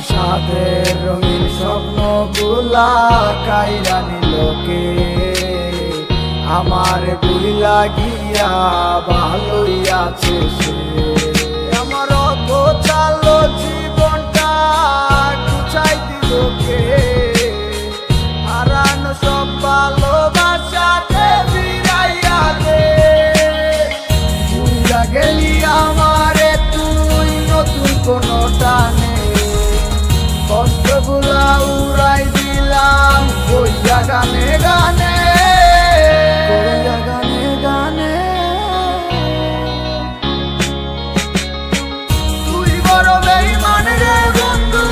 সাদের রঙিন স্বপ্নগুলা কাইরা নিলোকে আমার বুইলা গিয়া ভালোই আছে সে। আমার গোছালো জীবনটা গুছাই দিলোকে হারানো সব ভালোবাসাতে ফিরাইয়া দে। ভুইলা গেলি আমারে তুই নতুন কোনো টানে কষ্টগুলা উড়াই দিলাম কইয়া গানে গানে কইয়া গানে গানে। তুই বড় বেঈমান রে বন্ধু,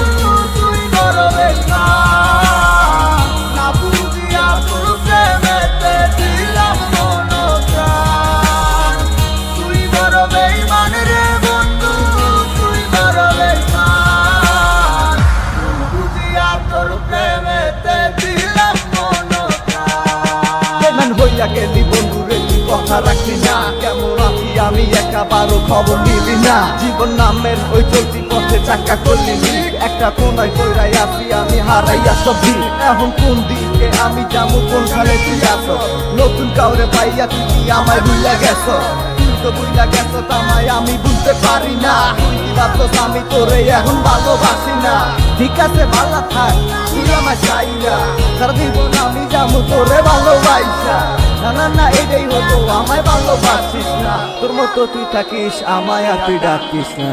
তুই বড় বেঈমান, না বুঝিয়া তোর প্রেমেতে দিলাম মন প্রাণ। তুই বড় বেঈমান রে বন্ধু, তুই বড় বেঈমান, বুঝিয়া তোর প্রেমেতে দিলাম মন প্রাণ। বেঈমান হইয়া গেলি বন্ধু রে, তুই কথা রাখলি না, কেমন আছি আমি একাবারও খবর নিলি না। জীবন নামের ওই চলতি পথে চাকা করলি একটা কোনায় কইরাই আছি আমি হারাইয়া সবই। এখন কোন দিকে আমি যাবো, কোন খালে তুই আসো, নতুন কাউরে পাইয়া তুই কি আমায় ভুইলা গেছ। তুই তো ভুইলা গেছ তামায় আমি বুঝতে পারি না, তুই কি ভাবছস আমি তোরে এখন ভালোবাসি না। ঠিক আছে ভালো থাক, তুই আমায় চাই না, সারা জীবন আমি যাবো তোরে ভালোবাসা। না না না এটাই হতো, আমায় ভালোবাসিস না, তোর মতো তুই থাকিস আমায় আর তুই ডাকিস না।